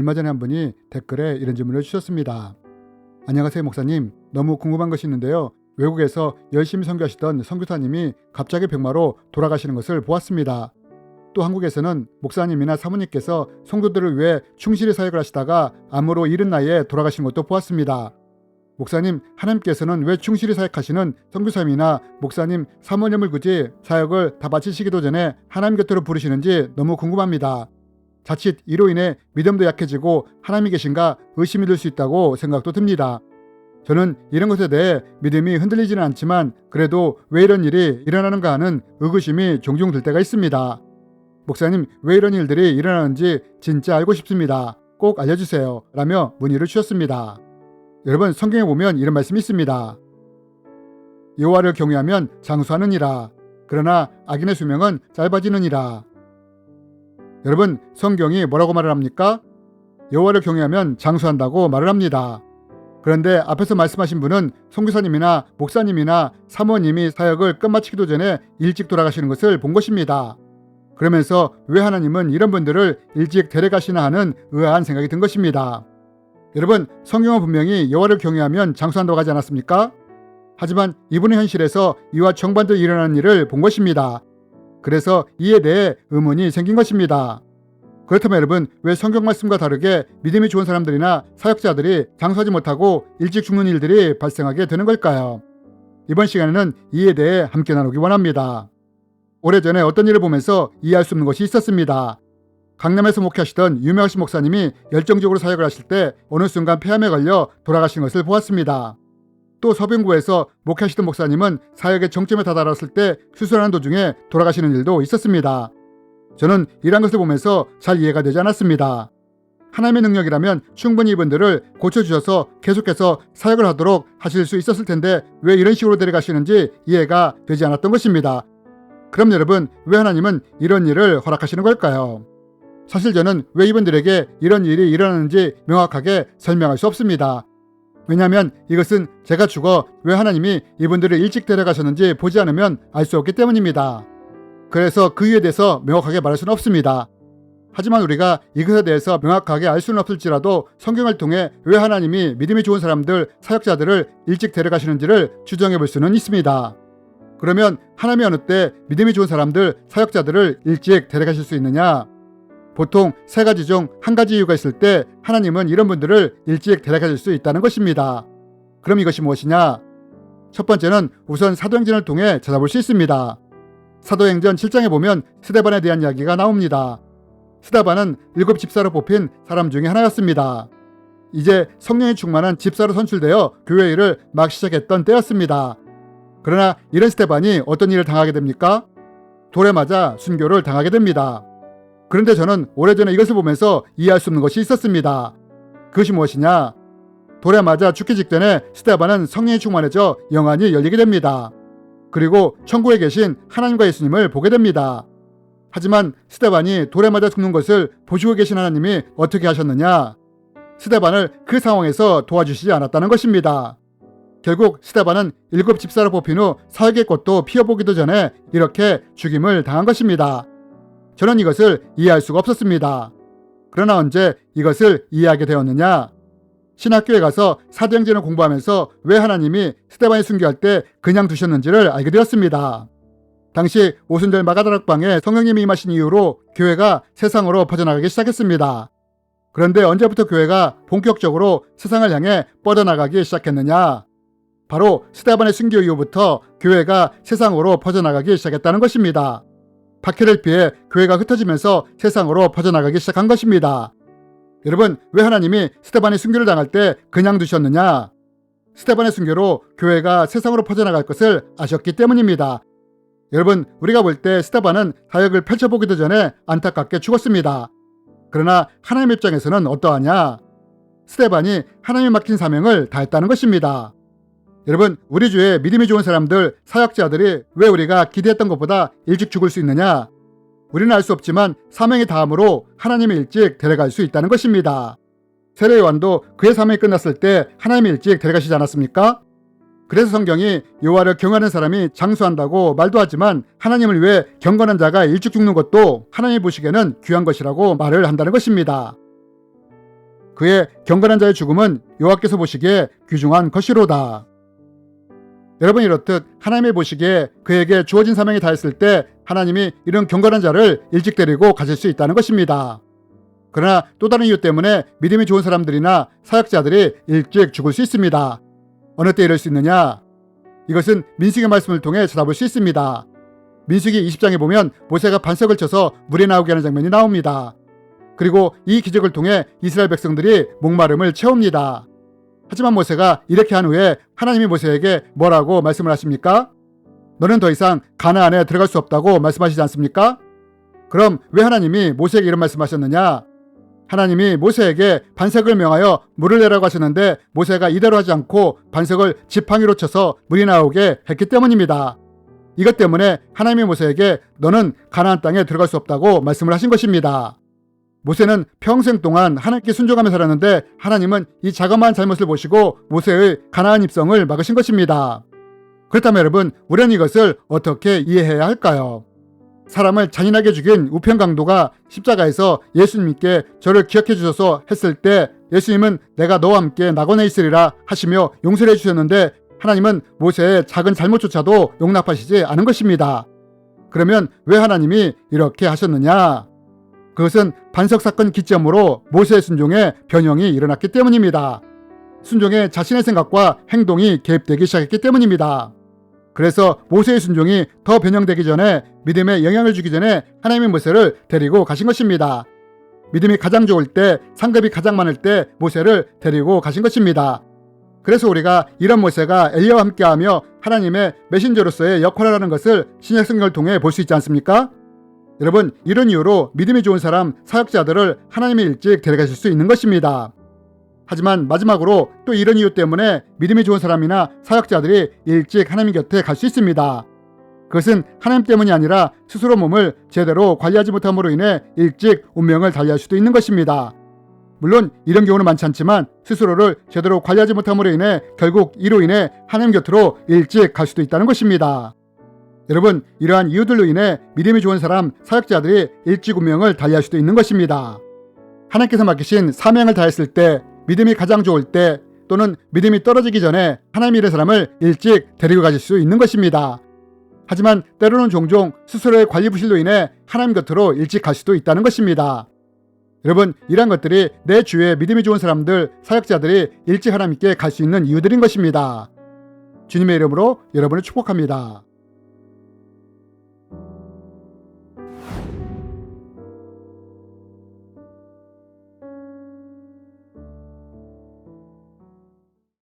얼마 전에 한 분이 댓글에 이런 질문을 주셨습니다. 안녕하세요 목사님, 너무 궁금한 것이 있는데요. 외국에서 열심히 선교하시던 선교사님이 갑자기 병마로 돌아가시는 것을 보았습니다. 또 한국에서는 목사님이나 사모님께서 성도들을 위해 충실히 사역을 하시다가 암으로 이른 나이에 돌아가시는 것도 보았습니다. 목사님, 하나님께서는 왜 충실히 사역하시는 선교사님이나 목사님, 사모님을 굳이 사역을 다 마치시기도 전에 하나님 곁으로 부르시는지 너무 궁금합니다. 자칫 이로 인해 믿음도 약해지고 하나님이 계신가 의심이 들 수 있다고 생각도 듭니다. 저는 이런 것에 대해 믿음이 흔들리지는 않지만 그래도 왜 이런 일이 일어나는가 하는 의구심이 종종 들 때가 있습니다. 목사님, 왜 이런 일들이 일어나는지 진짜 알고 싶습니다. 꼭 알려주세요. 라며 문의를 주셨습니다. 여러분, 성경에 보면 이런 말씀이 있습니다. 여호와를 경외하면 장수하느니라. 그러나 악인의 수명은 짧아지느니라. 여러분, 성경이 뭐라고 말을 합니까? 여호와를 경외하면 장수한다고 말을 합니다. 그런데 앞에서 말씀하신 분은 선교사님이나 목사님이나 사모님이 사역을 끝마치기도 전에 일찍 돌아가시는 것을 본 것입니다. 그러면서 왜 하나님은 이런 분들을 일찍 데려가시나 하는 의아한 생각이 든 것입니다. 여러분, 성경은 분명히 여호와를 경외하면 장수한다고 하지 않았습니까? 하지만 이분은 현실에서 이와 정반대로 일어나는 일을 본 것입니다. 그래서 이에 대해 의문이 생긴 것입니다. 그렇다면 여러분, 왜 성경 말씀과 다르게 믿음이 좋은 사람들이나 사역자들이 장수하지 못하고 일찍 죽는 일들이 발생하게 되는 걸까요? 이번 시간에는 이에 대해 함께 나누기 원합니다. 오래전에 어떤 일을 보면서 이해할 수 없는 것이 있었습니다. 강남에서 목회하시던 유명하신 목사님이 열정적으로 사역을 하실 때 어느 순간 폐암에 걸려 돌아가신 것을 보았습니다. 또 서빙부에서 목회하시던 목사님은 사역의 정점에 다다랐을 때 수술하는 도중에 돌아가시는 일도 있었습니다. 저는 이러한 것을 보면서 잘 이해가 되지 않았습니다. 하나님의 능력이라면 충분히 이분들을 고쳐주셔서 계속해서 사역을 하도록 하실 수 있었을 텐데 왜 이런 식으로 데려가시는지 이해가 되지 않았던 것입니다. 그럼 여러분, 왜 하나님은 이런 일을 허락하시는 걸까요? 사실 저는 왜 이분들에게 이런 일이 일어나는지 명확하게 설명할 수 없습니다. 왜냐하면 이것은 제가 죽어 왜 하나님이 이분들을 일찍 데려가셨는지 보지 않으면 알 수 없기 때문입니다. 그래서 그 이유에 대해서 명확하게 말할 수는 없습니다. 하지만 우리가 이것에 대해서 명확하게 알 수는 없을지라도 성경을 통해 왜 하나님이 믿음이 좋은 사람들, 사역자들을 일찍 데려가시는지를 추정해 볼 수는 있습니다. 그러면 하나님이 어느 때 믿음이 좋은 사람들, 사역자들을 일찍 데려가실 수 있느냐? 보통 세 가지 중 한 가지 이유가 있을 때 하나님은 이런 분들을 일찍 데려가실 수 있다는 것입니다. 그럼 이것이 무엇이냐? 첫 번째는 우선 사도행전을 통해 찾아볼 수 있습니다. 사도행전 7장에 보면 스데반에 대한 이야기가 나옵니다. 스데반은 7 집사로 뽑힌 사람 중에 하나였습니다. 이제 성령이 충만한 집사로 선출되어 교회 일을 막 시작했던 때였습니다. 그러나 이런 스데반이 어떤 일을 당하게 됩니까? 돌에 맞아 순교를 당하게 됩니다. 그런데 저는 오래전에 이것을 보면서 이해할 수 없는 것이 있었습니다. 그것이 무엇이냐? 돌에 맞아 죽기 직전에 스데반은 성령이 충만해져 영안이 열리게 됩니다. 그리고 천국에 계신 하나님과 예수님을 보게 됩니다. 하지만 스데반이 돌에 맞아 죽는 것을 보시고 계신 하나님이 어떻게 하셨느냐? 스데반을 그 상황에서 도와주시지 않았다는 것입니다. 결국 스데반은 7 집사로 뽑힌 후 사역의 꽃도 피어보기도 전에 이렇게 죽임을 당한 것입니다. 저는 이것을 이해할 수가 없었습니다. 그러나 언제 이것을 이해하게 되었느냐? 신학교에 가서 사도행전을 공부하면서 왜 하나님이 스데반이 순교할 때 그냥 두셨는지를 알게 되었습니다. 당시 오순절 마가다락방에 성령님이 임하신 이후로 교회가 세상으로 퍼져나가기 시작했습니다. 그런데 언제부터 교회가 본격적으로 세상을 향해 뻗어나가기 시작했느냐? 바로 스데반의 순교 이후부터 교회가 세상으로 퍼져나가기 시작했다는 것입니다. 박해를 피해 교회가 흩어지면서 세상으로 퍼져나가기 시작한 것입니다. 여러분, 왜 하나님이 스데반이 순교를 당할 때 그냥 두셨느냐? 스데반의 순교로 교회가 세상으로 퍼져나갈 것을 아셨기 때문입니다. 여러분, 우리가 볼 때 스데반은 사역을 펼쳐보기도 전에 안타깝게 죽었습니다. 그러나 하나님 입장에서는 어떠하냐? 스데반이 하나님이 맡긴 사명을 다했다는 것입니다. 여러분, 우리 주에 믿음이 좋은 사람들, 사역자들이 왜 우리가 기대했던 것보다 일찍 죽을 수 있느냐? 우리는 알 수 없지만 사명이 다함으로 하나님이 일찍 데려갈 수 있다는 것입니다. 세례 요한도 그의 사명이 끝났을 때 하나님이 일찍 데려가시지 않았습니까? 그래서 성경이 여호와를 경외하는 사람이 장수한다고 말도 하지만 하나님을 위해 경건한 자가 일찍 죽는 것도 하나님이 보시기에는 귀한 것이라고 말을 한다는 것입니다. 그의 경건한 자의 죽음은 여호와께서 보시기에 귀중한 것이로다. 여러분, 이렇듯 하나님이 보시기에 그에게 주어진 사명이 다했을 때 하나님이 이런 경건한 자를 일찍 데리고 가실 수 있다는 것입니다. 그러나 또 다른 이유 때문에 믿음이 좋은 사람들이나 사역자들이 일찍 죽을 수 있습니다. 어느 때 이럴 수 있느냐? 이것은 민수기 말씀을 통해 찾아볼 수 있습니다. 민수기 20장에 보면 모세가 반석을 쳐서 물이 나오게 하는 장면이 나옵니다. 그리고 이 기적을 통해 이스라엘 백성들이 목마름을 채웁니다. 하지만 모세가 이렇게 한 후에 하나님이 모세에게 뭐라고 말씀을 하십니까? 너는 더 이상 가나안에 들어갈 수 없다고 말씀하시지 않습니까? 그럼 왜 하나님이 모세에게 이런 말씀하셨느냐? 하나님이 모세에게 반석을 명하여 물을 내라고 하셨는데 모세가 이대로 하지 않고 반석을 지팡이로 쳐서 물이 나오게 했기 때문입니다. 이것 때문에 하나님이 모세에게 너는 가나안 땅에 들어갈 수 없다고 말씀을 하신 것입니다. 모세는 평생 동안 하나님께 순종하며 살았는데 하나님은 이 자그마한 잘못을 보시고 모세의 가나안 입성을 막으신 것입니다. 그렇다면 여러분, 우리는 이것을 어떻게 이해해야 할까요? 사람을 잔인하게 죽인 우편 강도가 십자가에서 예수님께 저를 기억해 주셔서 했을 때 예수님은 내가 너와 함께 낙원에 있으리라 하시며 용서를 해주셨는데 하나님은 모세의 작은 잘못조차도 용납하시지 않은 것입니다. 그러면 왜 하나님이 이렇게 하셨느냐? 그것은 반석 사건 기점으로 모세의 순종에 변형이 일어났기 때문입니다. 순종에 자신의 생각과 행동이 개입되기 시작했기 때문입니다. 그래서 모세의 순종이 더 변형되기 전에 믿음에 영향을 주기 전에 하나님이 모세를 데리고 가신 것입니다. 믿음이 가장 좋을 때, 상급이 가장 많을 때 모세를 데리고 가신 것입니다. 그래서 우리가 이런 모세가 엘리야와 함께하며 하나님의 메신저로서의 역할을 하는 것을 신약 성경을 통해 볼 수 있지 않습니까? 여러분, 이런 이유로 믿음이 좋은 사람, 사역자들을 하나님이 일찍 데려가실 수 있는 것입니다. 하지만 마지막으로 또 이런 이유 때문에 믿음이 좋은 사람이나 사역자들이 일찍 하나님 곁에 갈 수 있습니다. 그것은 하나님 때문이 아니라 스스로 몸을 제대로 관리하지 못함으로 인해 일찍 운명을 달리할 수도 있는 것입니다. 물론 이런 경우는 많지 않지만 스스로를 제대로 관리하지 못함으로 인해 결국 이로 인해 하나님 곁으로 일찍 갈 수도 있다는 것입니다. 여러분, 이러한 이유들로 인해 믿음이 좋은 사람, 사역자들이 일찍 운명을 달리할 수도 있는 것입니다. 하나님께서 맡기신 사명을 다했을 때, 믿음이 가장 좋을 때, 또는 믿음이 떨어지기 전에 하나님이 이런 사람을 일찍 데리고 가실 수 있는 것입니다. 하지만 때로는 종종 스스로의 관리 부실로 인해 하나님 곁으로 일찍 갈 수도 있다는 것입니다. 여러분, 이러한 것들이 내 주위에 믿음이 좋은 사람들, 사역자들이 일찍 하나님께 갈 수 있는 이유들인 것입니다. 주님의 이름으로 여러분을 축복합니다.